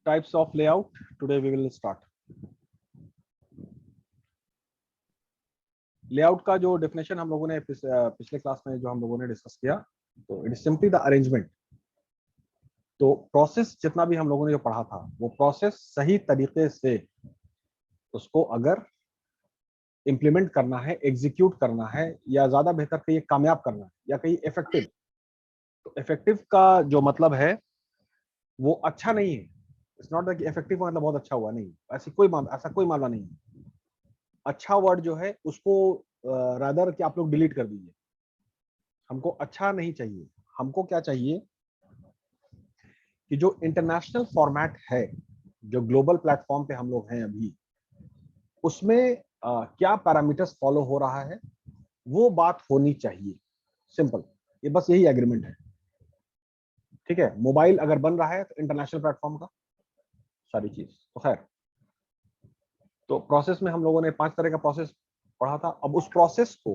Types of layout. Today we will start. Layout का जो definition हम लोगों ने पिछले क्लास में जो हम लोगों ने डिस्कस किया, तो it is simply the arrangement. तो प्रोसेस जितना भी हम लोगों ने जो पढ़ा था, वो प्रोसेस सही तरीके से उसको अगर इम्प्लीमेंट करना है, एग्जीक्यूट करना है, या ज्यादा बेहतर कहिए कामयाब करना है, या कहीं इफेक्टिव. तो इफेक्टिव का जो मतलब है वो अच्छा नहीं है. इट्स नॉट दैट इफेक्टिव का मतलब बहुत अच्छा हुआ, नहीं. ऐसा कोई मामला नहीं है. अच्छा वर्ड जो है उसको रादर कि आप लोग डिलीट कर दीजिए. हमको अच्छा नहीं चाहिए. हमको क्या चाहिए कि जो इंटरनेशनल फॉर्मेट है, जो ग्लोबल प्लेटफॉर्म पे हम लोग हैं अभी, उसमें क्या पैरामीटर्स फॉलो हो रहा है वो बात होनी चाहिए. सिंपल. ये बस यही एग्रीमेंट है. ठीक है. मोबाइल अगर बन रहा है तो इंटरनेशनल प्लेटफॉर्म का सारी चीज. तो खैर, तो प्रोसेस में हम लोगों ने 5 तरह का प्रोसेस पढ़ा था. अब उस प्रोसेस को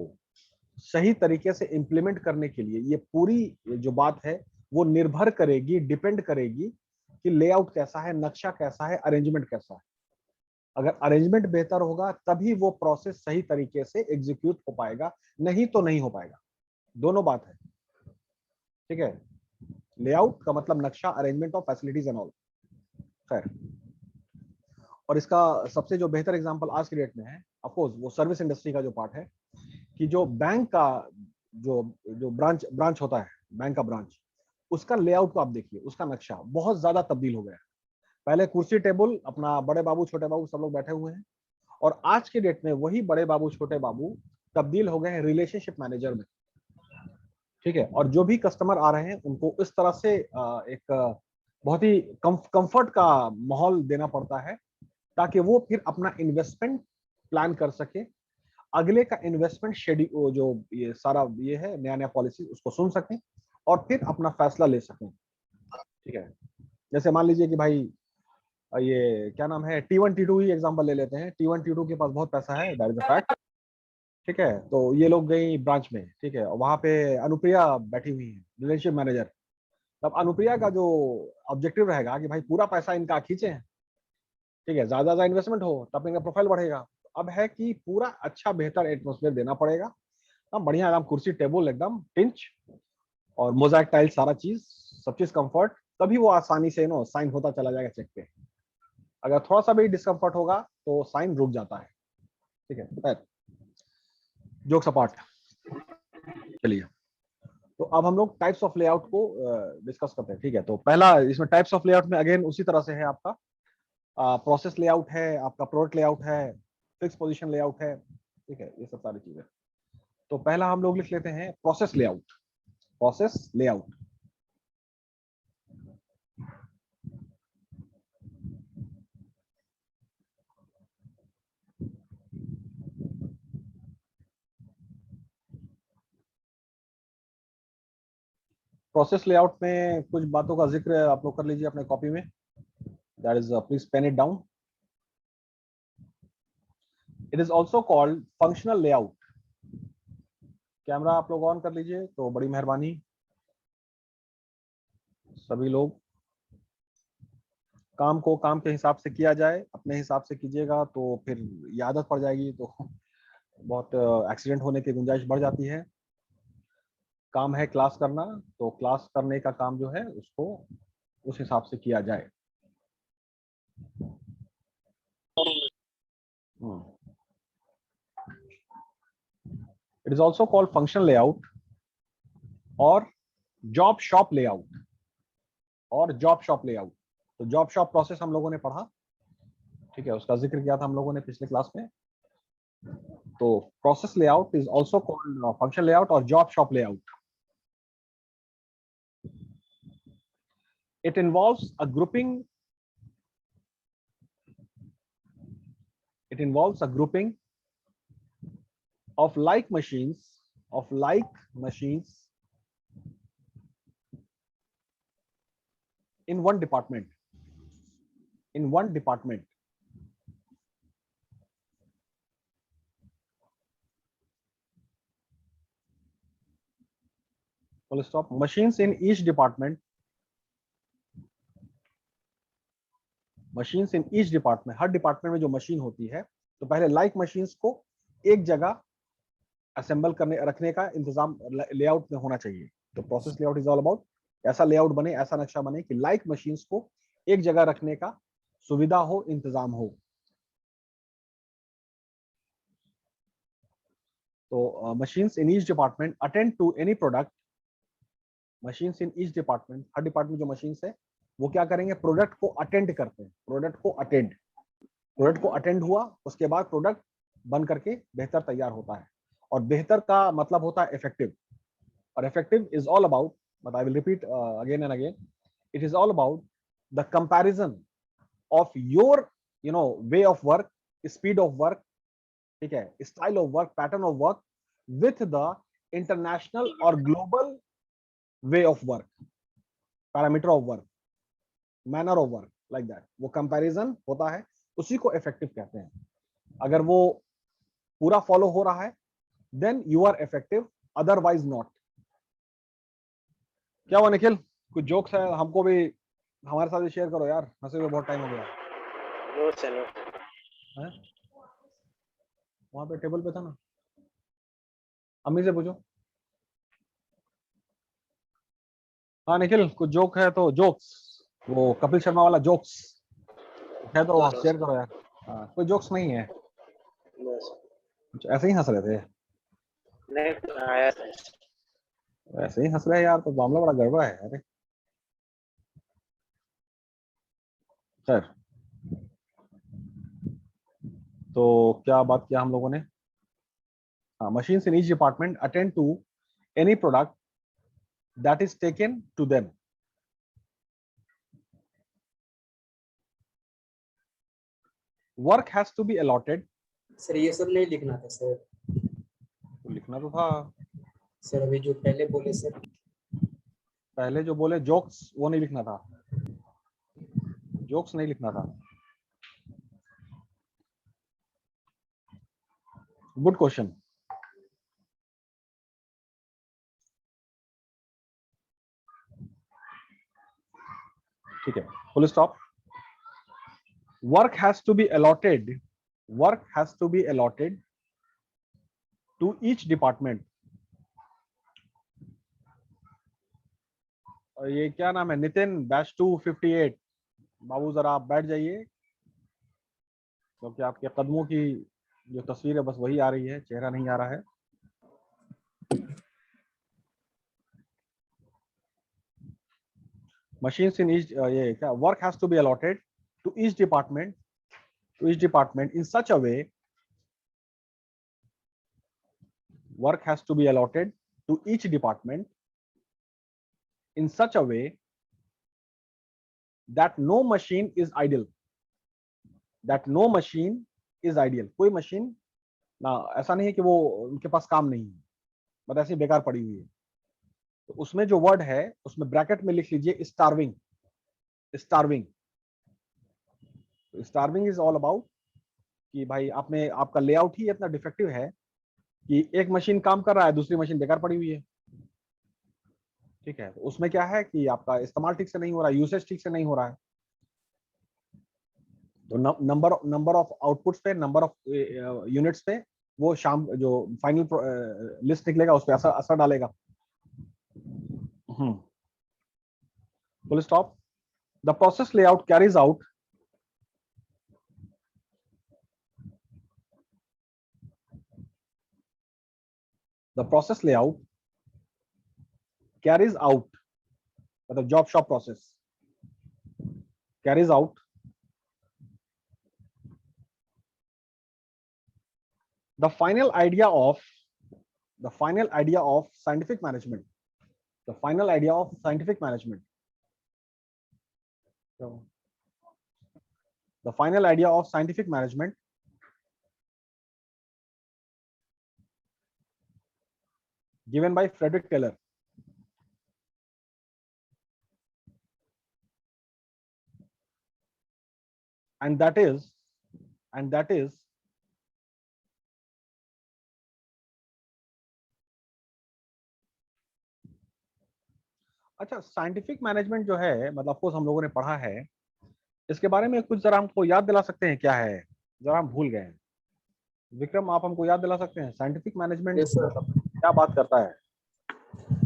सही तरीके से इंप्लीमेंट करने के लिए ये पूरी जो बात है वो निर्भर करेगी, डिपेंड करेगी कि लेआउट कैसा है, नक्शा कैसा है, अरेंजमेंट कैसा है. अगर अरेंजमेंट बेहतर होगा तभी वो प्रोसेस सही तरीके से एग्जीक्यूट हो पाएगा, नहीं तो नहीं हो पाएगा. दोनों बात है. ठीक है. लेआउट का मतलब नक्शा, arrangement of facilities and all. खैर, और इसका सबसे जो बेहतर एग्जांपल आज की डेट में है, ऑफकोर्स वो सर्विस इंडस्ट्री का जो पार्ट है, कि जो बैंक का जो जो ब्रांच होता है, बैंक का ब्रांच, उसका लेआउट को आप देखिए, उसका नक्शा बहुत ज्यादा तब्दील हो गया है. पहले कुर्सी टेबल अपना बड़े बाबू छोटे बाबू सब लोग बैठे हुए हैं, और आज के डेट में वही बड़े बाबू छोटे बाबू तब्दील हो गए हैं रिलेशनशिप मैनेजर में. ठीक है. और जो भी कस्टमर आ रहे हैं उनको इस तरह से एक बहुत ही कंफर्ट का माहौल देना पड़ता है ताकि वो फिर अपना इन्वेस्टमेंट प्लान कर सके, अगले का इन्वेस्टमेंट शेड्यूल जो ये सारा ये है नया नया पॉलिसी उसको सुन सकें और फिर अपना फैसला ले सकें. ठीक है. जैसे मान लीजिए कि भाई ये क्या नाम है, T1 T2 ही एग्जांपल ले लेते हैं. T1 T2 के पास बहुत पैसा है, दैट इज अ फैक्ट. ठीक है. तो ये लोग गई ब्रांच में. ठीक है. वहां पे अनुप्रिया बैठी हुई है, रिलेशनशिप मैनेजर. तब अनुप्रिया का जो ऑब्जेक्टिव रहेगा कि भाई पूरा पैसा इनका खींचे. ठीक है. ज्यादा इन्वेस्टमेंट हो तब इनका प्रोफाइल बढ़ेगा. अब है कि पूरा अच्छा बेहतर एटमोस्फेयर देना पड़ेगा. एकदम बढ़िया, एकदम कुर्सी टेबल एकदम टिंच और मोजाइक टाइल, सारा चीज, सब चीज कंफर्ट. तभी वो आसानी से नो साइन होता चला जाएगा चेक पे. अगर थोड़ा सा भी डिस्कंफर्ट होगा तो साइन रुक जाता है. ठीक है. जोक्स अपार्ट, चलिए. तो अब हम लोग टाइप्स ऑफ लेआउट को डिस्कस करते हैं. ठीक है. तो पहला इसमें टाइप्स ऑफ लेआउट में अगेन उसी तरह से है. आपका प्रोसेस लेआउट है, आपका प्रोडक्ट लेआउट है, फिक्स पोजीशन लेआउट है. ठीक है. ये सब सारी चीजें. तो पहला हम लोग लिख लेते हैं process layout. Process layout. Process layout में कुछ बातों का जिक्र आप लोग कर लीजिए अपने कॉपी में. That is please pen it down. It is also called functional layout. Camera आप लोग ऑन कर लीजिए तो बड़ी मेहरबानी. सभी लोग काम को काम के हिसाब से किया जाए, अपने हिसाब से कीजिएगा तो फिर ये आदत पड़ जाएगी तो बहुत एक्सीडेंट होने की गुंजाइश बढ़ जाती है. काम है क्लास करना, तो क्लास करने का काम जो है उसको उस हिसाब से किया जाए. It is also called functional layout or job shop layout. Or job shop layout. तो जॉब शॉप प्रोसेस हम लोगों ने पढ़ा. ठीक है. उसका जिक्र किया था हम लोगों ने पिछले क्लास में. तो process layout is also called function layout or job shop layout. It involves a grouping. It involves a grouping of like machines in one department. In one department. Full stop. Machines in each department, machines in each department, हर department में जो machine होती है, तो पहले like machines को एक जगह असेंबल करने रखने का इंतजाम लेआउट में होना चाहिए। तो process layout is all about ऐसा लेआउट बने, ऐसा नक्शा बने कि लाइक मशीन्स को एक जगह रखने का सुविधा हो, इंतजाम हो। तो machines in each department attend to any product, machines in each department, हर डिपार्टमेंट जो मशीन्स है वो क्या करेंगे, प्रोडक्ट को अटेंड करते हैं, प्रोडक्ट को अटेंड, प्रोडक्ट को अटेंड हुआ, उसके बाद प्रोडक्ट बन करके बेहतर तैयार होता है। और बेहतर का मतलब होता है इफेक्टिव, और effective is all about, but I will repeat again and again, it is all about the comparison of your way of work, speed of work, ठीक है, style of work, pattern of work with the international और global way of work, parameter of work, manner of work, like that, वो comparison होता है, उसी को effective कहते हैं। अगर वो पूरा फॉलो हो रहा है then you are effective, otherwise not. क्या हुआ निखिल, कुछ जोक्स है, हमको भी हमारे साथ शेयर करो यार, हंसे हुए बहुत टाइम हो गया है। वहां पे टेबल पे था ना, अम्मी से पूछो। हाँ निखिल, कुछ जोक है तो जोक्स, वो कपिल शर्मा वाला जोक्स है तो शेयर करो यार। हाँ, कोई जोक्स नहीं है, कुछ ऐसे ही हंस रहे थे, ऐसे ही हंस रहे हैं यार, तो मामला बड़ा गड़बड़ है। अरे खैर, तो क्या बात किया हम लोगों ने, हाँ, machines in each department attend to any product that is taken to them, work has to be allotted. Sir ये सब नहीं लिखना था सर, तो लिखना तो था सर अभी जो पहले बोले सर, पहले जो बोले जोक्स, वो नहीं लिखना था, जोक्स नहीं लिखना था। Good question. ठीक है, full stop. Work has to be allotted, work has to be allotted to each department. और ये क्या नाम है, नितिन बैच 258, बाबू जरा आप बैठ जाइए, क्योंकि आपके कदमों की जो तस्वीर है बस वही आ रही है, चेहरा नहीं आ रहा है। मशीन्स इन ईच, ये क्या, work has to be allotted to each department, to each department in such a way, work has to be allotted to each department in such a way that no machine is idle, that no machine is ideal, कोई machine ना ऐसा नहीं है कि वो उनके पास काम नहीं है, बस ऐसी बेकार पड़ी हुई है। तो उसमें जो वर्ड है उसमें ब्रैकेट में लिख लीजिए starving, starving. Starving is all about कि भाई आपने, आपका लेआउट ही इतना डिफेक्टिव है कि एक मशीन काम कर रहा है, दूसरी मशीन बेकार पड़ी हुई है, ठीक है। तो उसमें क्या है कि आपका इस्तेमाल ठीक से नहीं हो रहा है, यूसेज ठीक से नहीं हो रहा है। तो नंबर ऑफ आउटपुट्स पे, नंबर ऑफ यूनिट्स पे वो शाम जो फाइनल लिस्ट निकलेगा उस पर असर असर डालेगा। Full stop. The process layout carries out, the process layout carries out, मतलब job shop process carries out the final idea of scientific management, the final idea of scientific management, so the final idea of scientific management given by Frederick Taylor, and that is अच्छा, scientific management जो है, मतलब of course हम लोगों ने पढ़ा है, इसके बारे में कुछ जरा हमको याद दिला सकते हैं क्या है? जरा हम भूल गए हैं। विक्रम, आप हमको याद दिला सकते हैं साइंटिफिक मैनेजमेंट यस सर। मतलब क्या बात करता है?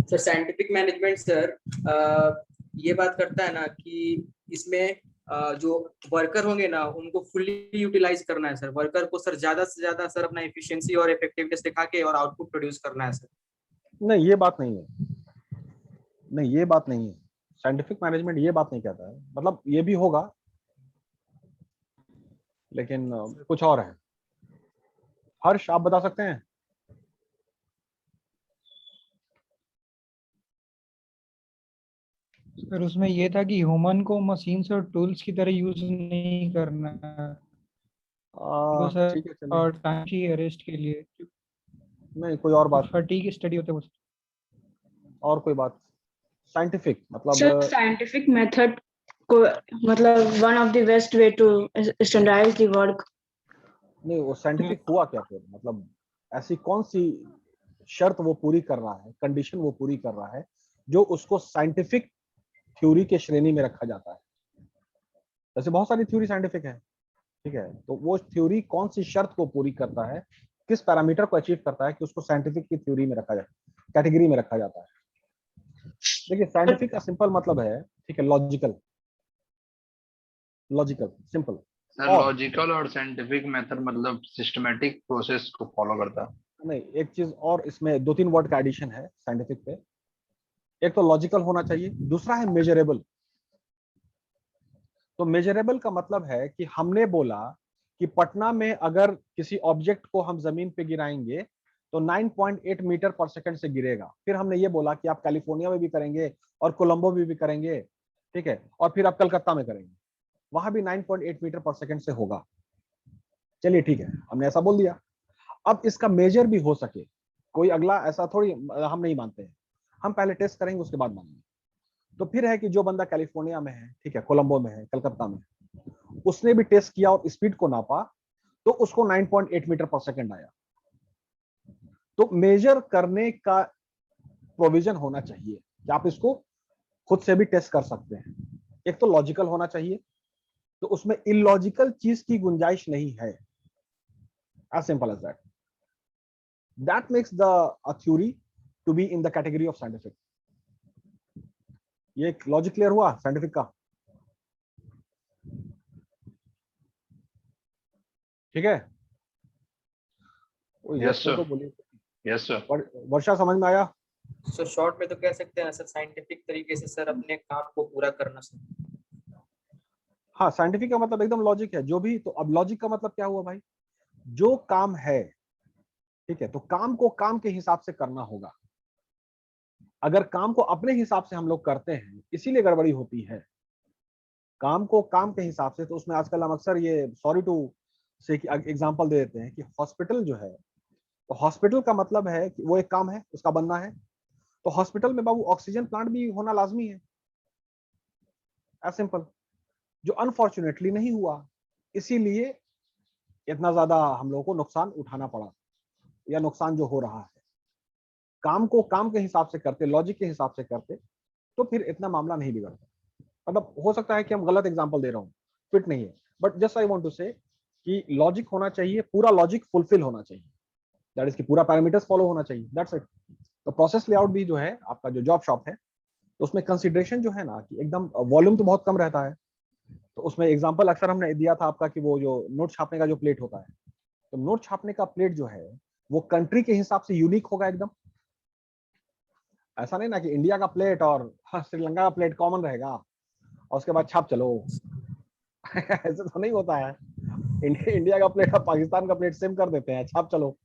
सर साइंटिफिक मैनेजमेंट सर ये बात करता है ना कि इसमें जो वर्कर होंगे ना उनको फुल्ली यूटिलाइज करना है सर। वर्कर को सर ज्यादा से ज्यादा सर अपना एफिशिएंसी और इफेक्टिवनेस दिखा के और आउटपुट प्रोड्यूस करना है सर। नहीं, ये बात नहीं है। नहीं, ये बात नहीं है। साइंटिफिक मैनेजमेंट ये बात नहीं कहता है, मतलब ये भी होगा, लेकिन कुछ और है। हर्ष, आप बता सकते हैं? फिर उसमें ये था कि ह्यूमन को मशीन्स और टूल्स की तरह यूज नहीं करना है वो सर, ठीक है, चलिए। और टाइम की अरेस्ट के लिए नहीं, कोई और बात, फटीग स्टडी होता है वो। और कोई बात। साइंटिफिक मतलब सर साइंटिफिक मेथड को मतलब one of the best way to standardize the work. नहीं, वो साइंटिफिक हुआ क्या फिर? मतलब ऐसी कौन सी शर्त वो पूरी कर रहा है, कंडीशन वो पूरी कर रहा है, जो उसको साइंटिफिक थ्योरी के श्रेणी में रखा जाता है? वैसे बहुत सारी थ्योरी साइंटिफिक है, ठीक है, तो वो थ्योरी कौन सी शर्त को पूरी करता है, किस पैरामीटर को अचीव करता है कि उसको साइंटिफिक की थ्योरी में रखा जाए, कैटेगरी में रखा जाता है? देखिए, साइंटिफिक का सिंपल मतलब है, ठीक है, लॉजिकल, लॉजिकल, सिंपल। सर और लॉजिकल और साइंटिफिक मेथड मतलब सिस्टमेटिक प्रोसेस को फॉलो करता है। नहीं, एक चीज और, इसमें दो तीन वर्ड का एडिशन है साइंटिफिक पे। एक तो लॉजिकल होना चाहिए, दूसरा है मेजरेबल। तो मेजरेबल का मतलब है कि हमने बोला कि पटना में अगर किसी ऑब्जेक्ट को हम जमीन पे गिराएंगे तो 9.8 मीटर पर सेकंड से गिरेगा। फिर हमने ये बोला कि आप कैलिफोर्निया में भी करेंगे और कोलंबो में भी करेंगे, ठीक है, और फिर आप कलकत्ता में करेंगे, वहां भी 9.8 मीटर पर सेकंड से होगा। चलिए ठीक है, हमने ऐसा बोल दिया। अब इसका मेजर भी हो सके, कोई अगला ऐसा थोड़ी हम नहीं मानते हैं, हम पहले टेस्ट करेंगे उसके बाद मानेंगे। तो फिर है कि जो बंदा कैलिफोर्निया में है, ठीक है, कोलंबो में है, कलकत्ता में, उसने भी टेस्ट किया और स्पीड को नापा, तो उसको 9.8 मीटर पर सेकंड आया। तो मेजर करने का प्रोविजन होना चाहिए कि आप इसको खुद से भी टेस्ट कर सकते हैं। एक तो लॉजिकल होना चाहिए, तो उसमें इलॉजिकल चीज की गुंजाइश नहीं है, as simple as that. That makes the a theory to be in the category of scientific. ये लॉजिक क्लियर हुआ साइंटिफिक का? ठीक है। यस सर, तो बोलिए। Yes sir. वर्षा, समझ में आया? सर शॉर्ट में तो कह सकते हैं सर साइंटिफिक तरीके से सर अपने काम को पूरा करना सर। हाँ, साइंटिफिक का मतलब एकदम लॉजिक है जो भी। तो अब लॉजिक का मतलब क्या हुआ भाई? जो काम है, ठीक है, तो काम को काम के हिसाब से करना होगा। अगर काम को अपने हिसाब से हम लोग करते हैं, इसीलिए गड़बड़ी होती है। काम को काम के हिसाब से, तो उसमें आजकल हम अक्सर ये, सॉरी टू से एग्जांपल दे देते हैं कि हॉस्पिटल जो है, तो हॉस्पिटल का मतलब है कि वो एक काम है, उसका बनना है। तो हॉस्पिटल में बाबू ऑक्सीजन प्लांट भी होना लाजमी है, एज सिंपल, जो अनफॉर्चुनेटली नहीं हुआ, इसीलिए इतना ज्यादा हम लोगों को नुकसान उठाना पड़ा, या नुकसान जो हो रहा है। काम को काम के हिसाब से करते, लॉजिक के हिसाब से करते, तो फिर इतना मामला नहीं बिगड़ता। मतलब हो सकता है कि हम गलत एग्जांपल दे रहा हूँ, फिट नहीं है, but just I want to say कि लॉजिक होना चाहिए, पूरा लॉजिक फुलफिल होना चाहिए, दैट इज कि पूरा पैरामीटर्स फॉलो होना चाहिए, दैट्स इट। तो प्रोसेस लेआउट भी जो है आपका, जो जॉब शॉप है, तो उसमें कंसिडरेशन जो है ना कि एकदम वॉल्यूम तो बहुत कम रहता है। तो उसमें एग्जांपल अक्सर हमने दिया था आपका कि वो जो नोट छापने का जो प्लेट होता है, तो नोट छापने का प्लेट जो है वो कंट्री के हिसाब से यूनिक होगा एकदम। ऐसा नहीं ना कि इंडिया का प्लेट और श्रीलंका का प्लेट कॉमन रहेगा और उसके बाद छाप चलो। ऐसे तो नहीं होता है। इंडिया का प्लेट और पाकिस्तान का प्लेट सेम कर देते हैं, छाप चलो,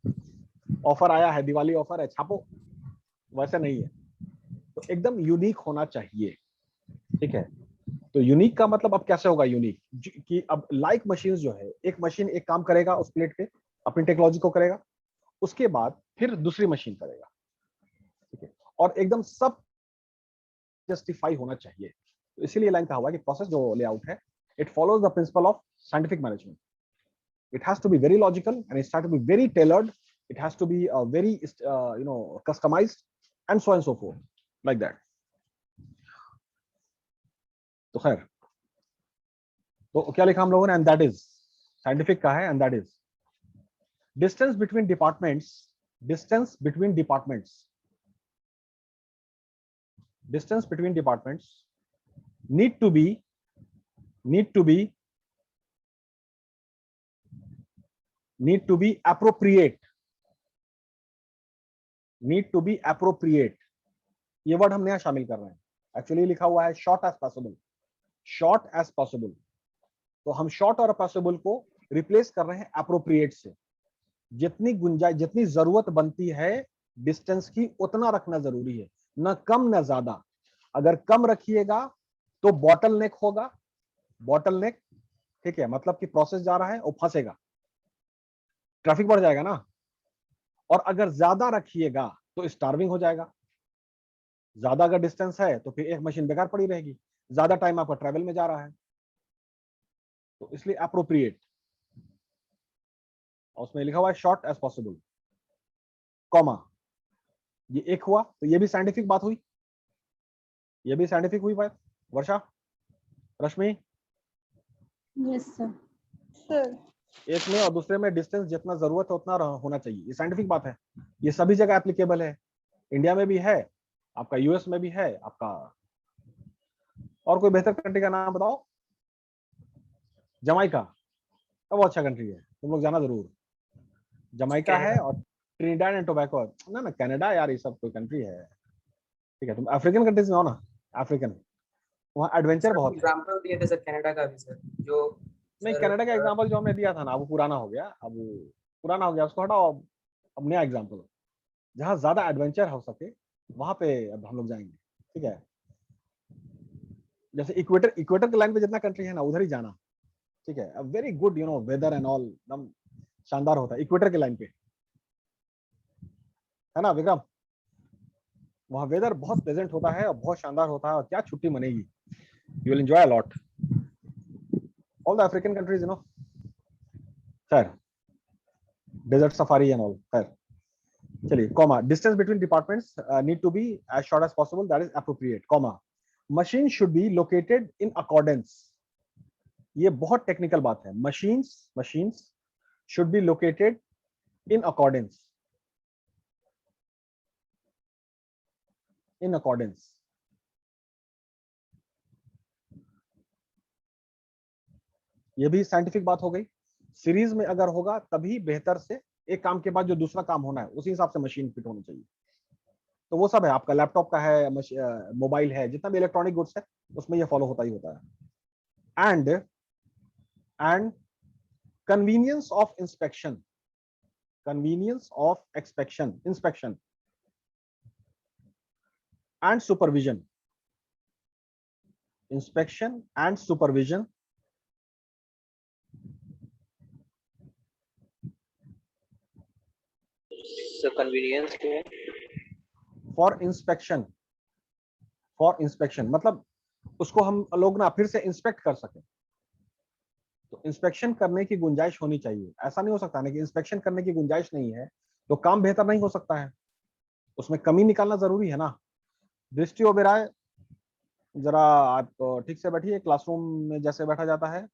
ऑफर आया है, दिवाली ऑफर है, छापो। वैसे नहीं है, तो एकदम यूनिक होना चाहिए, ठीक है। तो यूनिक का मतलब अब कैसे होगा यूनिक, कि अब लाइक मशीन जो है, एक मशीन एक काम करेगा उस प्लेट पे, अपनी टेक्नोलॉजी को करेगा, उसके बाद फिर दूसरी मशीन करेगा, ठीक है, और एकदम सब जस्टिफाई होना चाहिए। तो इसीलिए लाइन कहा हुआ है कि प्रोसेस जो लेआउट है, it follows the principle of scientific management. It has to be very logical and it has to be very tailored. It has to be very customized and so on and so forth, like that. तो खैर, तो क्या लिखा हम लोगों ने, and that is, scientific का है, and that is distance between departments, distance between departments, distance between departments need to be appropriate, need to be appropriate। ये वर्ड हम नया शामिल कर रहे हैं। एक्चुअली लिखा हुआ है short as possible, short as possible, तो हम शॉर्ट और पॉसिबल को रिप्लेस कर रहे हैं अप्रोप्रिएट से। जितनी गुंजाइश, जितनी जरूरत बनती है डिस्टेंस की, उतना रखना जरूरी है, न कम न ज्यादा। अगर कम रखिएगा तो बॉटल नेक होगा, बॉटल नेक, ठीक है, मतलब कि प्रोसेस जा रहा है और फंसेगा, ट्रैफिक बढ़ जाएगा ना। और अगर ज्यादा रखिएगा तो स्टार्विंग हो जाएगा। ज्यादा अगर डिस्टेंस है तो फिर एक मशीन बेकार पड़ी रहेगी, ज्यादा टाइम आपका ट्रैवल में जा रहा है। तो इसलिए अप्रोप्रिएट, उसमें लिखा हुआ है शॉर्ट एज पॉसिबल, कॉमा, ये एक हुआ। तो ये भी साइंटिफिक बात हुई, ये भी साइंटिफिक हुई बात। वर्षा, रश्मि, यस सर। एक में और दूसरे में डिस्टेंस जितना जरूरत है उतना होना चाहिए, ये साइंटिफिक बात है। ये सभी जगह एप्लीकेबल है, इंडिया में भी है, आपका यूएस में भी है आपका। और कोई बेहतर कंट्री का नाम बताओ। जमाइका, वो अच्छा कंट्री है, तुम लोग जाना जरूर। जमाइका है, और ट्रिनिडाड एंड टोबैको। ना ना, कनाडा यार, ये सब कोई कंट्री है, ठीक है। तुम अफ्रीकन कंट्रीज में हो ना, अफ्रीकन, वहाँ एडवेंचर बहुत है। एग्जांपल दिए थे सर कनाडा का भी सर, जो नहीं, कनाडा का एग्जांपल जो हमने दिया था ना, वो पुराना हो गया, अब पुराना हो गया, उसको हटाओ। अब नया एग्जांपल, जहाँ ज्यादा एडवेंचर हो सके वहां पे अब हम लोग जाएंगे, ठीक है। जैसे इक्वेटर, इक्वेटर के लाइन पे जितना कंट्री है ना, उधर ही जाना, ठीक है। Very good, you know, weather and all एकदम शानदार होता है इक्वेटर के लाइन पे, है ना विक्रम। वहाँ वेदर बहुत प्लेजेंट होता है और बहुत शानदार होता है, और क्या छुट्टी मनेगी, you will enjoy a lot. All the African countries, you know, खैर, डेजर्ट सफारी एंड ऑल, खैर। चलिए, comma, distance between departments need to be as short as possible, that is appropriate, comma, machine should be located in accordance. ये बहुत technical बात है। Machines should be located in accordance, in accordance. ये भी scientific बात हो गई। Series में अगर होगा तभी बेहतर से, एक काम के बाद जो दूसरा काम होना है उसी हिसाब से मशीन फिट होनी चाहिए। तो वो सब है, आपका लैपटॉप का है, मोबाइल है, जितना भी इलेक्ट्रॉनिक गुड्स है उसमें ये फॉलो होता ही होता है। And convenience of inspection, convenience of inspection and supervision, inspection and supervision convenience क्या है? फॉर इंस्पेक्शन मतलब उसको हम लोग ना फिर से इंस्पेक्ट कर सकें। तो इंस्पेक्शन करने की गुंजाइश होनी चाहिए। ऐसा नहीं हो सकता ना कि इंस्पेक्शन करने की गुंजाइश नहीं है तो काम बेहतर नहीं हो सकता है, उसमें कमी निकालना जरूरी है ना। दृष्टि ओबेरॉय, जरा आप ठीक से बैठिए, क्लासरूम में जैसे बैठा जाता है।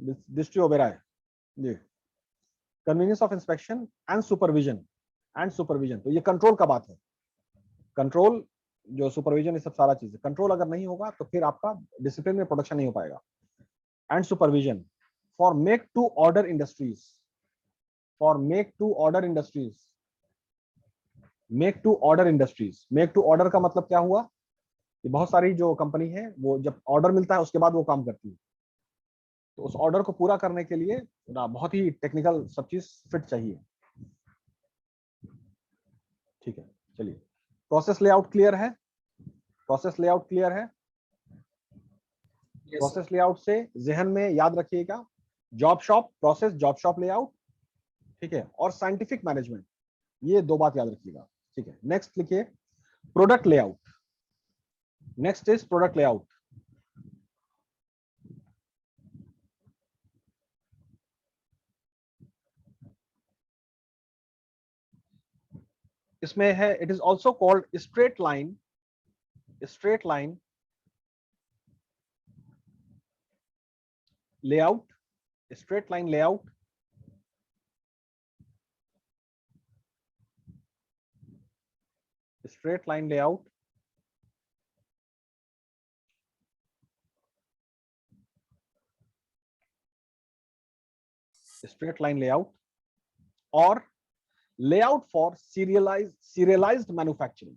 Drishti Oberoi ji, convenience of inspection and supervision, तो ये कंट्रोल का बात है। कंट्रोल, जो सुपरविजन, ये सब सारा चीज है। कंट्रोल अगर नहीं होगा तो फिर आपका डिसिप्लिन में प्रोडक्शन नहीं हो पाएगा। And supervision for make to order industries, make to order का मतलब क्या हुआ कि बहुत सारी जो कंपनी है वो जब ऑर्डर मिलता है उसके बाद वो काम करती है। तो उस ऑर्डर को पूरा करने के लिए ना बहुत ही टेक्निकल सब चीज फिट चाहिए, ठीक है। चलिए, प्रोसेस लेआउट क्लियर है, प्रोसेस लेआउट से जहन में याद रखिएगा job shop process, job shop layout, ठीक है, और साइंटिफिक मैनेजमेंट, ये दो बात याद रखिएगा, ठीक है। नेक्स्ट लिखिए product layout, next is product layout. इसमें है, it is also called straight line layout, straight line layout, straight line layout, straight line layout, or layout for serialized manufacturing,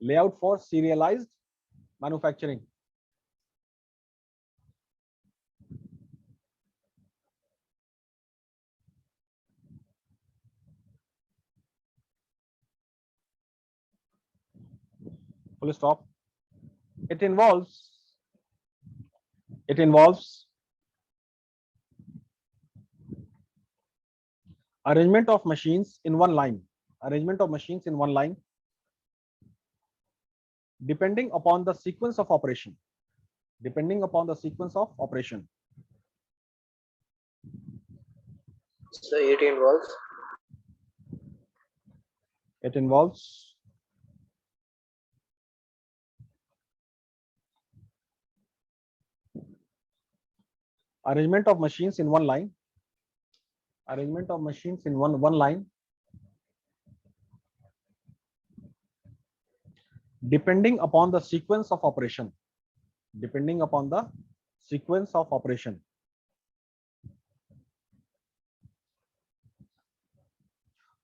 layout for serialized manufacturing. Full stop. It involves arrangement of machines in one line, arrangement of machines in one line, depending upon the sequence of operation, depending upon the sequence of operation. So it involves arrangement of machines in one line, arrangement of machines in one line, depending upon the sequence of operation, depending upon the sequence of operation.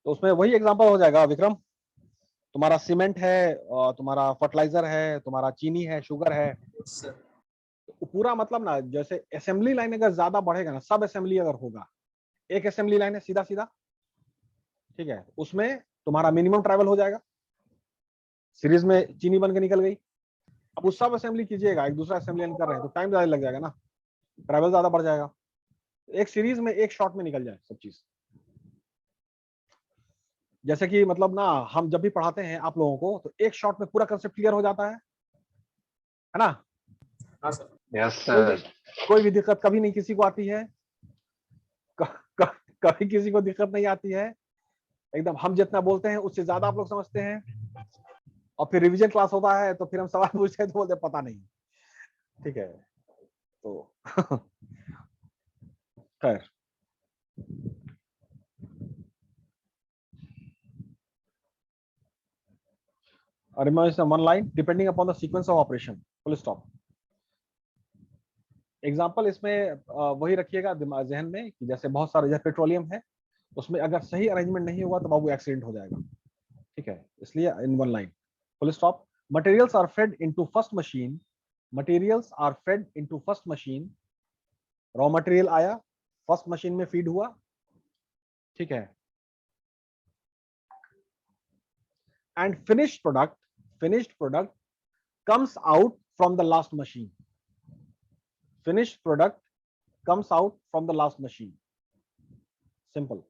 तो उसमें वही example हो जाएगा विक्रम, तुम्हारा cement है, तुम्हारा fertiliser है, तुम्हारा चीनी है, शुगर है, सर पूरा मतलब ना, जैसे असेंबली लाइन अगर ज्यादा बढ़ेगा ना, सब असेंबली अगर होगा, एक असेंबली लाइन है सीधा सीधा, ठीक है, उसमें तुम्हारा मिनिमम ट्रैवल हो जाएगा, सीरीज में चीनी बन के निकल गई, अब उस सब असेंबली कीजिएगा, एक दूसरा असेंबली लाइन कर रहे हैं तो टाइम ज्यादा लग जाएगा ना, ट्रैवल ज्यादा बढ़ जाएगा, एक सीरीज में एक शॉट में निकल जाए सब चीज। जैसे कि मतलब ना, हम जब भी पढ़ाते हैं आप लोगों को तो एक शॉट में पूरा कंसेप्ट क्लियर हो जाता है ना? हाँ सर। Yes sir. कोई भी दिक्कत कभी नहीं किसी को आती है, कभी किसी को दिक्कत नहीं आती है, एकदम हम जितना बोलते हैं उससे ज्यादा आप लोग समझते हैं, और फिर रिवीजन क्लास होता है तो फिर हम सवाल पूछते हैं तो बोलते पता नहीं, ठीक है, तो खैर one line depending upon the sequence of operation, full stop. Example इसमें वही रखिएगा दिमाग जहन में कि जैसे बहुत सारे, जैसे पेट्रोलियम है, उसमें अगर सही अरेंजमेंट नहीं होगा तो बाबू एक्सीडेंट हो जाएगा, ठीक है, इसलिए in one line, full stop. Materials are fed into first machine, materials are fed into first machine, raw material आया, फर्स्ट मशीन में फीड हुआ, ठीक है, and finished product comes out from the last machine, finished product comes out from the last machine, simple.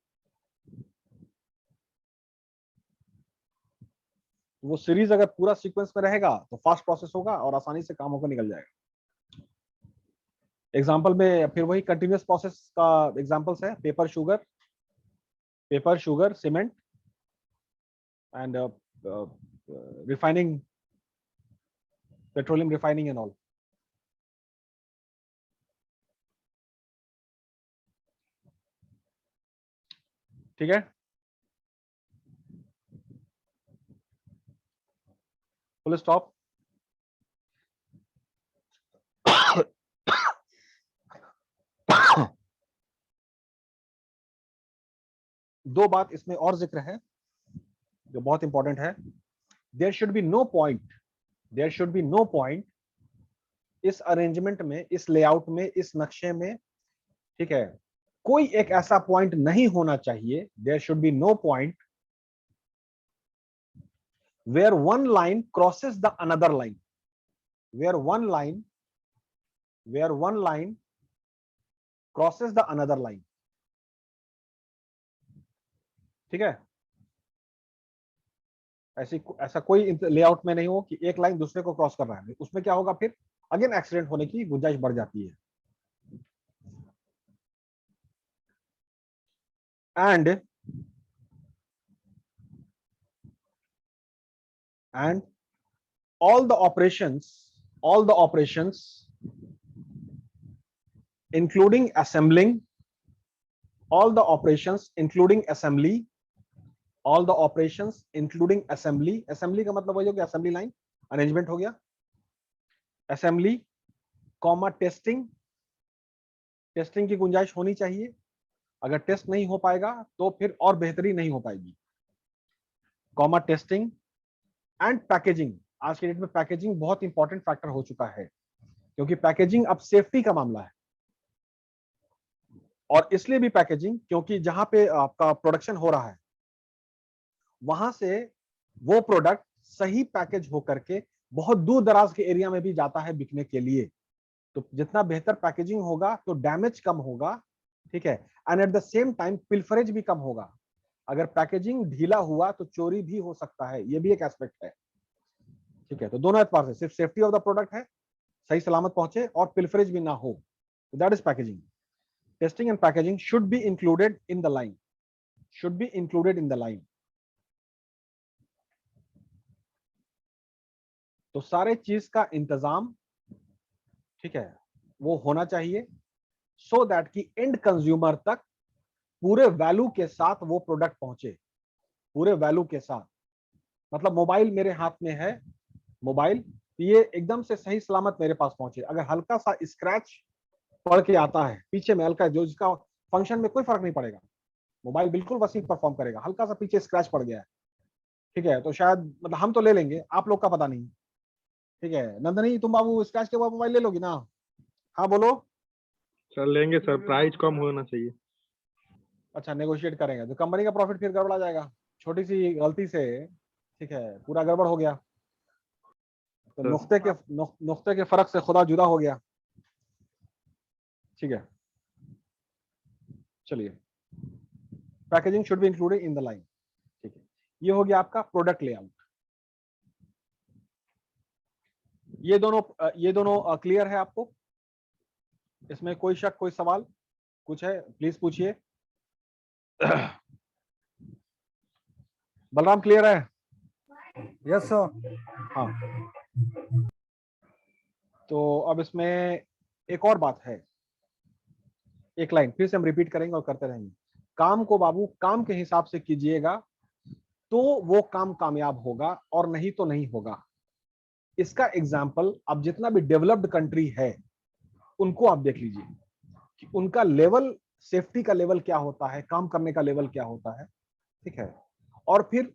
वो series अगर पूरा sequence में रहेगा तो फास्ट प्रोसेस होगा और आसानी से काम होकर निकल जाएगा। एग्जांपल में फिर वही कंटिन्यूअस प्रोसेस का एग्जांपल्स है, paper sugar cement and refining, petroleum refining and all. ठीक है, फुल स्टॉप। दो बात इसमें और जिक्र है जो बहुत इंपॉर्टेंट है। There should be no point इस अरेंजमेंट में, इस लेआउट में, इस नक्शे में, ठीक है, कोई एक ऐसा पॉइंट नहीं होना चाहिए, there should be no point where one line crosses the another line, where one line crosses the another line, ठीक है, ऐसा कोई लेआउट में नहीं हो कि एक लाइन दूसरे को क्रॉस कर रहा है, उसमें क्या होगा, फिर अगेन एक्सीडेंट होने की गुंजाइश बढ़ जाती है। and all the operations including assembling, all the operations including assembly, all the operations including assembly, assembly का मतलब वही हो गया assembly line arrangement हो गया, assembly, comma testing, टेस्टिंग की गुंजाइश होनी चाहिए, अगर टेस्ट नहीं हो पाएगा तो फिर और बेहतरी नहीं हो पाएगी, कॉमा टेस्टिंग एंड पैकेजिंग। आज के डेट में पैकेजिंग बहुत इंपॉर्टेंट फैक्टर हो चुका है, क्योंकि पैकेजिंग अब सेफ्टी का मामला है, और इसलिए भी पैकेजिंग क्योंकि जहां पे आपका प्रोडक्शन हो रहा है वहां से वो प्रोडक्ट सही पैकेज होकर के बहुत दूर दराज के एरिया में भी जाता है बिकने के लिए, तो जितना बेहतर पैकेजिंग होगा तो डैमेज कम होगा, ठीक है, and at the same time pilferage भी कम होगा। अगर पैकेजिंग ढीला हुआ तो चोरी भी हो सकता है, ये भी एक एस्पेक्ट है, ठीक है। तो दोनों एतबार से सिर्फ सेफ्टी ऑफ द प्रोडक्ट है, सही सलामत पहुंचे और पिल्फरेज भी ना हो, तो that is packaging. Testing and packaging should be included in the line, should be included in the line. तो सारे चीज का इंतजाम, ठीक है, वो होना चाहिए सो दैट कि एंड कंज्यूमर तक पूरे वैल्यू के साथ वो प्रोडक्ट पहुंचे, पूरे वैल्यू के साथ। मतलब मोबाइल मेरे हाथ में है, मोबाइल ये एकदम से सही सलामत मेरे पास पहुंचे, अगर हल्का सा स्क्रैच पड़ के आता है पीछे में, हल्का जो जिसका फंक्शन में कोई फर्क नहीं पड़ेगा, मोबाइल बिल्कुल वैसे ही परफॉर्म करेगा, हल्का सा पीछे स्क्रैच पड़ गया है, ठीक है, तो शायद मतलब हम तो ले लेंगे, आप लोग का पता नहीं, ठीक है। नंदनी तुम बाबू स्क्रैच के बाद मोबाइल ले लोगी ना? हाँ बोलो। सर लेंगे सर, प्राइस कम होना चाहिए। अच्छा नेगोशिएट करेंगे तो कंपनी का प्रॉफिट फिर गड़बड़ा जाएगा, छोटी सी गलती से, ठीक है, पूरा गड़बड़ हो गया, तो नुक्ते के फर्क से खुदा जुदा हो गया, ठीक है। चलिए, packaging should be included in the line, ठीक है। ये हो गया आपका प्रोडक्ट लेआउट। ये दोनों क्लियर है आपको? इसमें कोई शक, कोई सवाल कुछ है प्लीज पूछिए। बलराम क्लियर है? Yes sir. हाँ, तो अब इसमें एक और बात है, एक लाइन फिर से हम रिपीट करेंगे और करते रहेंगे। काम को बाबू काम के हिसाब से कीजिएगा तो वो काम कामयाब होगा, और नहीं तो नहीं होगा। इसका एग्जाम्पल अब जितना भी डेवलप्ड कंट्री है उनको आप देख लीजिए कि उनका लेवल, सेफ्टी का लेवल क्या होता है, काम करने का लेवल क्या होता है, ठीक है। और फिर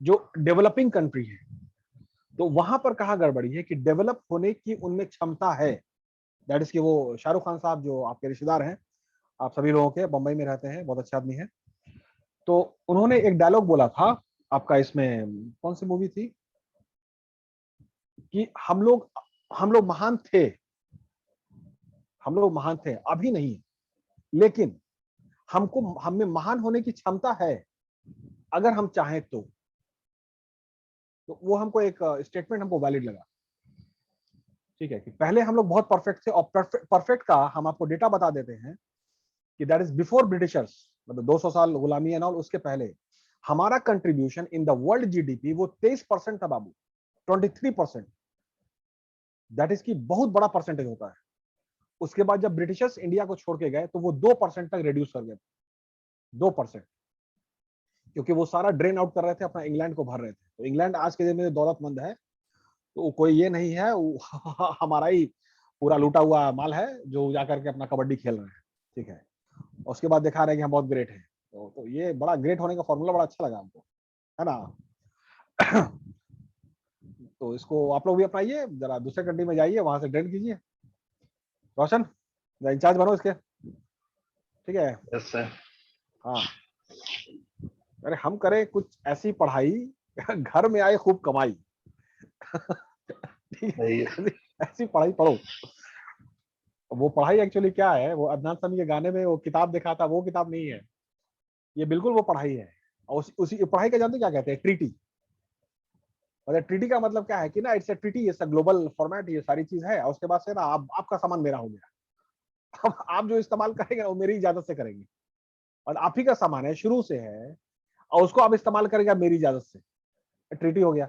जो डेवलपिंग कंट्री है तो वहां पर कहाँ गड़बड़ी है कि डेवलप होने की उनमें क्षमता है, दैट इज कि वो शाहरुख खान साहब जो आपके रिश्तेदार हैं, आप सभी लोगों के, बंबई में रहते हैं, बहुत अच्छे आदमी हैं, तो उन्होंने एक डायलॉग बोला था आपका, इसमें कौन सी मूवी थी, कि हम लोग महान थे, हम लोग महान थे, अभी नहीं, लेकिन हम में महान होने की क्षमता है अगर हम चाहें तो वो हमको एक स्टेटमेंट हमको वैलिड लगा, ठीक है, कि पहले हम लोग बहुत परफेक्ट थे, और परफेक्ट का हम आपको डेटा बता देते हैं कि दैट इज बिफोर ब्रिटिशर्स, मतलब 200 साल गुलामी एंड ऑल, उसके पहले हमारा contribution in the world GDP वो 23% था बाबू, 23%, दैट इज की बहुत बड़ा परसेंटेज होता है। उसके बाद जब ब्रिटिशर्स इंडिया को छोड़ के गए तो वो 2% तक रिड्यूस कर गए, 2%, क्योंकि वो सारा ड्रेन आउट कर रहे थे, अपना इंग्लैंड को भर रहे थे। तो इंग्लैंड आज के दिन में दौलतमंद है, तो कोई ये नहीं है, हमारा ही पूरा लूटा हुआ माल है जो जाकर के अपना कबड्डी खेल रहे हैं, ठीक है। उसके बाद दिखा रहे हैं कि हम बहुत ग्रेट हैं, तो ये बड़ा ग्रेट होने का फॉर्मूला बड़ा अच्छा लगा हमको, है ना। तो इसको आप लोग भी अपनाइए, जरा दूसरे कंट्री में जाइए, वहां से ड्रेन कीजिए। रोशन इंचार्ज बनो इसके, ठीक है। Yes sir. हाँ, अरे हम करें कुछ ऐसी पढ़ाई, घर में आए खूब कमाई, ठीक है, ऐसी पढ़ाई पढ़ो। वो पढ़ाई एक्चुअली क्या है, वो अदनान सामी के गाने में वो किताब दिखा था, वो किताब नहीं है, ये बिल्कुल वो पढ़ाई है। और उसी पढ़ाई का जानते क्या कहते हैं, ट्रीटी। और ट्रीटी का मतलब क्या है कि ना, it's a treaty, it's a global format, ये सारी चीज है, और उसके बाद से ना आपका सामान मेरा हो गया, अब आप जो इस्तेमाल करेंगे वो मेरी इजाजत से करेंगे, और आप ही का सामान है, शुरू से है, और उसको आप इस्तेमाल करेंगे मेरी इजाजत से, ट्रीटी हो गया।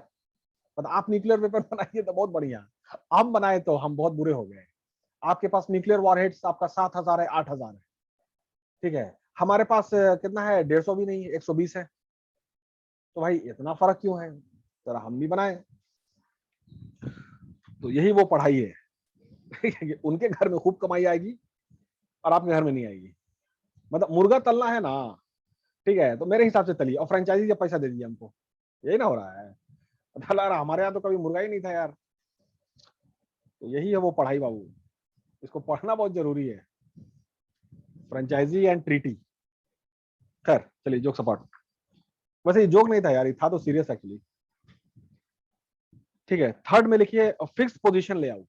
मतलब आप न्यूक्लियर वेपन बनाइए तो बहुत बढ़िया, हम बनाए तो हम बहुत बुरे हो गए, आपके पास न्यूक्लियर वॉरहेड्स आपका 7,000 है, 8,000 है, ठीक है। हमारे पास कितना है, 150 भी नहीं, 120 है। तो भाई इतना फर्क क्यों है, जरा हम भी बनाए। तो यही वो पढ़ाई है उनके घर में खूब कमाई आएगी और आपके घर में नहीं आएगी। मतलब मुर्गा तलना है ना, ठीक है, तो मेरे हिसाब से तलिए और फ्रेंचाइजी का पैसा दे दीजिए हमको, यही ना हो रहा है। हमारे यहाँ तो कभी मुर्गा ही नहीं था यार। तो यही है वो पढ़ाई बाबू, इसको पढ़ना बहुत जरूरी है, फ्रेंचाइजी एंड ट्रीटी। खैर चलिए जोक सपाट, वैसे ये जोक नहीं था यार, ये था तो सीरियस एक्चुअली। ठीक है, थर्ड में लिखिए fixed position layout.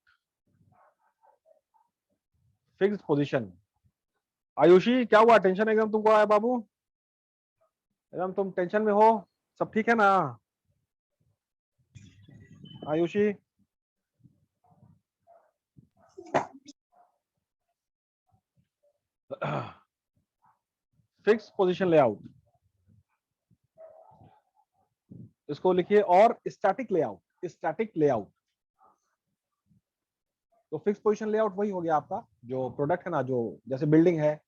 Fixed position. Ayushi क्या हुआ, टेंशन एकदम तुमको आया बाबू, एकदम तुम टेंशन में हो, सब ठीक है ना आयुषी? फिक्स पोजीशन लेआउट, इसको लिखिए, और स्टैटिक लेआउट। स्टैटिक लेआउट तो फिक्स पोजीशन लेआउट वही हो गया आपका जो प्रोडक्ट है ना, जो जैसे बिल्डिंग है,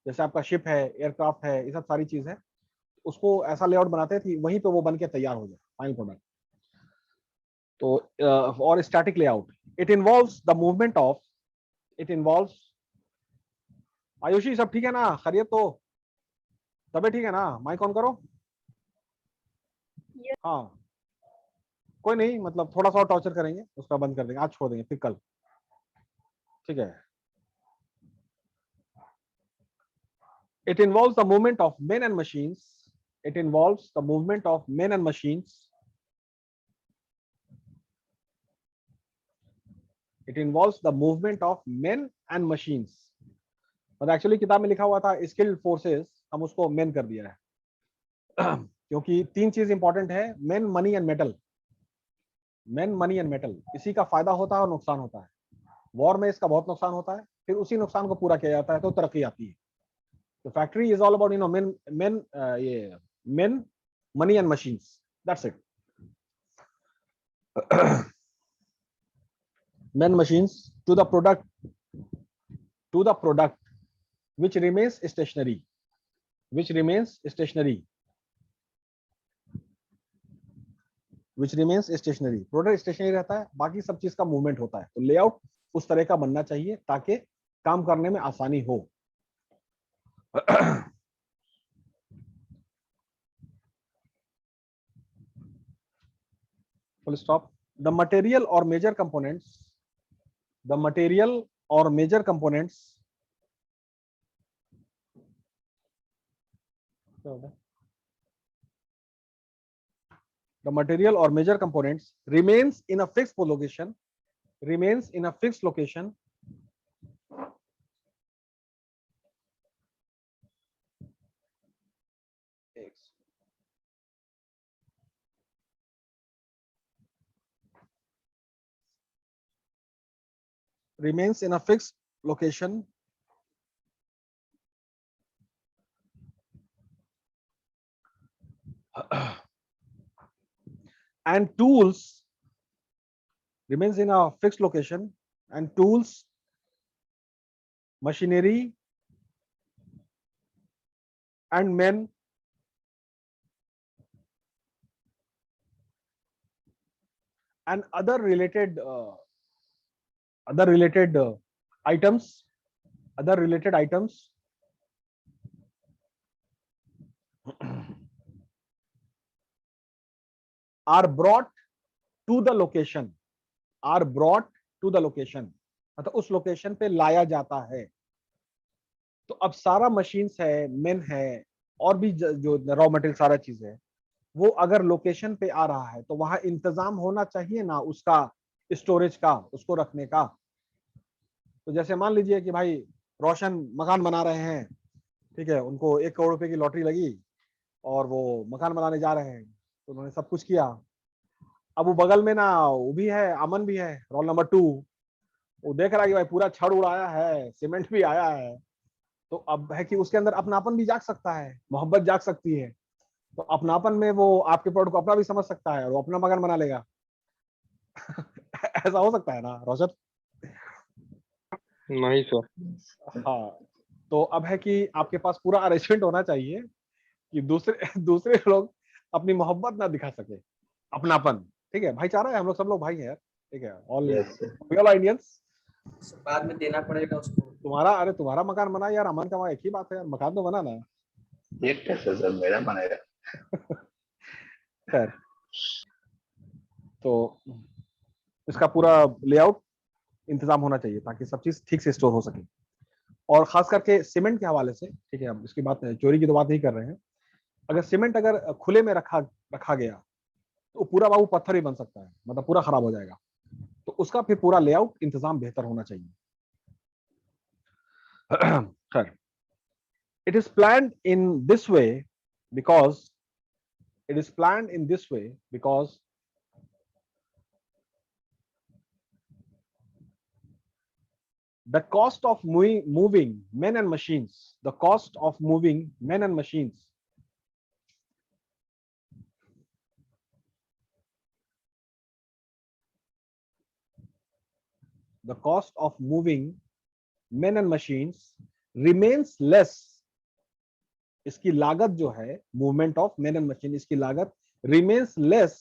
जैसे आपका शिप है, एयरक्राफ्ट है, ये सब सारी चीज है, उसको ऐसा लेआउट बनाते हैं कि वहीं पे वो बन के तैयार हो जाए फाइनल प्रोडक्ट। तो और static layout, it involves the movement of, it involves, Ayushi सब ठीक है ना, खैरियत तो, तबे ठीक है ना, माइक ऑन करो। हाँ कोई नहीं, मतलब थोड़ा सा और टॉर्चर करेंगे, उसका बंद कर देंगे, आज छोड़ देंगे फिर कल, ठीक है। It involves the movement of men and machines. It involves the movement of men and machines. It involves the movement of men and machines. मतलब एक्चुअली किताब में लिखा हुआ था स्किल्ड फोर्सेस, हम उसको मेन कर दिया है क्योंकि तीन चीज इंपॉर्टेंट है, main, money and metal. Main, money and metal, इसी का फायदा होता है और नुकसान होता है। वॉर में इसका बहुत नुकसान होता है, फिर उसी नुकसान को पूरा किया जाता है तो तरक्की आती है। The factory is all about men, money and machines. That's it. Men, machines to the product, which remains stationary, which remains stationary. Product stationary रहता है, बाकी सब चीज का मूवमेंट होता है। तो लेआउट उस तरह का बनना चाहिए ताकि काम करने में आसानी हो। Full stop. The material or major components, the material or major components, the material or major components remains in a fixed location, remains in a fixed location remains in a fixed location and tools remains in a fixed location, and tools, machinery and men and other related items are brought to the location, मतलब उस location पे लाया जाता है। तो अब सारा machines है, मेन है, और भी जो रॉ मटेरियल सारा चीज है, वो अगर लोकेशन पे आ रहा है तो वहां इंतजाम होना चाहिए ना उसका, स्टोरेज का, उसको रखने का। तो जैसे मान लीजिए कि भाई रोशन मकान बना रहे हैं, ठीक है, उनको 1 करोड़ रुपए की लॉटरी लगी और वो मकान बनाने जा रहे हैं, तो उन्होंने सब कुछ किया। अब वो बगल में ना वो भी है, अमन भी है, रोल नंबर 2, वो देख रहा है कि भाई पूरा छड़ उड़ाया है, सीमेंट भी आया है। तो अब है कि उसके अंदर अपनापन भी जाग सकता है, मोहब्बत जाग सकती है। तो अपनापन में वो आपके प्रोडक्ट को अपना भी समझ सकता है और वो अपना मकान बना लेगा ऐसा हो सकता है ना रोशन? नहीं सर। हाँ, तो अब है कि आपके पास पूरा अरेंजमेंट होना चाहिए कि दूसरे दूसरे लोग अपनी मोहब्बत ना दिखा सके, अपनापन। ठीक है, भाईचारा है, हम लोग सब लोग भाई हैं यार। ठीक है, ऑल वी ऑल इंडियंस। बाद में देना पड़ेगा उसको। तुम्हारा मकान बना यार, अमन का एक ही बात है यार, मकान तो बना ना। ये कैसे सर मेरा बनेगा? खैर, तो इसका पूरा लेआउट इंतजाम होना चाहिए ताकि सब चीज ठीक से स्टोर हो सके। और खास करके सीमेंट के हवाले से, ठीक है, हम इसकी बात चोरी की तो बात नहीं कर रहे हैं। अगर सीमेंट अगर खुले में रखा गया तो पूरा बाबू पत्थर ही बन सकता है, मतलब पूरा खराब हो जाएगा। तो उसका फिर पूरा लेआउट इंतजाम बेहतर होना चाहिए। खैर, it is planned in this way because the cost of moving men and machines, the cost of moving men and machines remains less. इसकी लागत जो है movement of man and machine, इसकी लागत remains less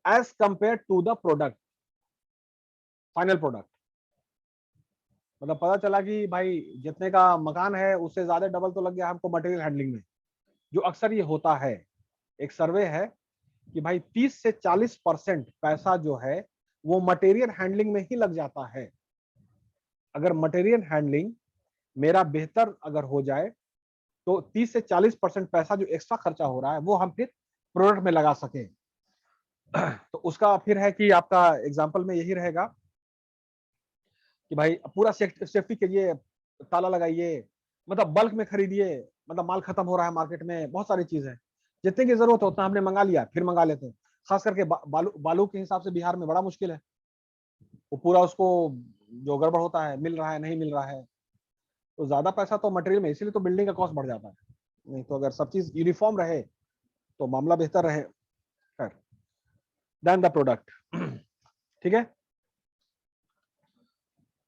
as compared to the product, final product. मतलब पता चला कि भाई जितने का मकान है उससे ज्यादा डबल तो लग गया हमको मटेरियल हैंडलिंग में। जो अक्सर ये होता है, एक सर्वे है कि भाई 30 से 40% पैसा जो है वो मटेरियल हैंडलिंग में ही लग जाता है। अगर मटेरियल हैंडलिंग मेरा बेहतर अगर हो जाए तो 30 से 40% पैसा जो एक्स्ट्रा खर्चा हो रहा है वो हम फिर प्रोडक्ट में लगा सके। तो उसका फिर है कि आपका एग्जांपल में यही रहेगा कि भाई पूरा सेफ्टी के लिए ताला लगाइए, मतलब बल्क में खरीदिए, मतलब माल खत्म हो रहा है मार्केट में, बहुत सारी चीज है, जितने की जरूरत है उतना हमने मंगा लिया, फिर मंगा लेते हैं। खास करके बालू के हिसाब से बिहार में बड़ा मुश्किल है, वो पूरा उसको जो गड़बड़ होता है, मिल रहा है नहीं मिल रहा है, तो ज्यादा पैसा तो मटेरियल में, इसीलिए तो बिल्डिंग का कॉस्ट बढ़ जाता है। नहीं तो अगर सब चीज यूनिफॉर्म रहे तो मामला बेहतर रहे देन द प्रोडक्ट। ठीक है,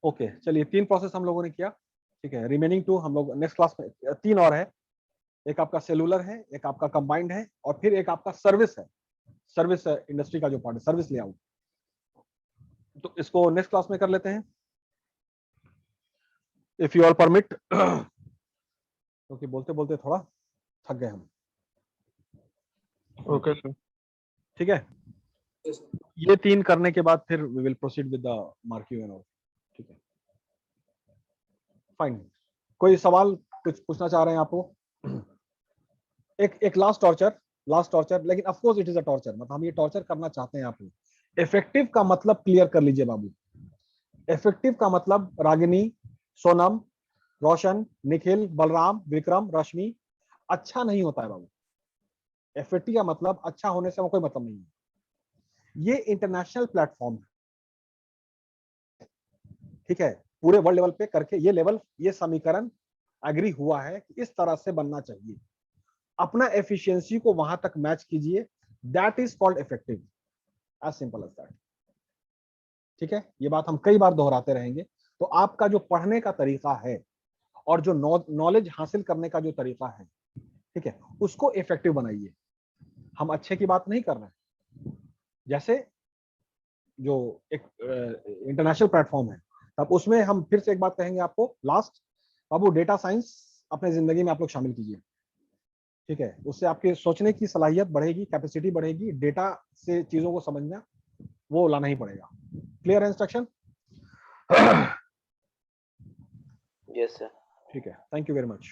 ओके, चलिए 3 प्रोसेस हम लोगों ने किया। ठीक है, रिमेनिंग 2 हम लोग नेक्स्ट क्लास में, 3 और है। एक आपका सेलुलर है, एक आपका कंबाइंड है, और फिर एक आपका सर्विस है, सर्विस इंडस्ट्री का जो पार्ट है, सर्विस लेआउट। तो इसको नेक्स्ट क्लास में कर लेते हैं इफ यू ऑल परमिट, क्योंकि बोलते बोलते थोड़ा थक गए हम। Okay sir. ठीक है, ये 3 करने के बाद फिर we will proceed with the marking and all. ठीक है, फाइन। कोई सवाल कुछ पूछना चाह रहे हैं आपको? एक लास्ट टॉर्चर, लेकिन of course it is a torture, मतलब हम ये टॉर्चर करना चाहते हैं आपको। इफेक्टिव का मतलब क्लियर कर लीजिए बाबू। इफेक्टिव का मतलब रागिनी, सोनम, रोशन, निखिल, बलराम, विक्रम, रश्मि, अच्छा नहीं होता है बाबू। इफेक्टिव का मतलब अच्छा होने से कोई मतलब नहीं है। ये इंटरनेशनल प्लेटफॉर्म है, ठीक है, पूरे वर्ल्ड लेवल पे करके ये लेवल, ये समीकरण एग्री हुआ है कि इस तरह से बनना चाहिए। अपना एफिशिएंसी को वहां तक मैच कीजिए, that is called effective, as simple as that. ठीक है, ये बात हम कई बार दोहराते रहेंगे। तो आपका जो पढ़ने का तरीका है और जो नॉलेज हासिल करने का जो तरीका है, ठीक है, उसको इफेक्टिव बनाइए। हम अच्छे की बात नहीं कर रहे हैं, जैसे जो एक इंटरनेशनल प्लेटफॉर्म है, तब उसमें हम फिर से एक बात कहेंगे आपको लास्ट, बाबू डेटा साइंस अपने जिंदगी में आप लोग शामिल कीजिए। ठीक है, उससे आपके सोचने की सलाहियत बढ़ेगी, कैपेसिटी बढ़ेगी, डेटा से चीजों को समझना वो लाना ही पड़ेगा। क्लियर है इंस्ट्रक्शन? Yes, sir. ठीक है, थैंक यू वेरी मच।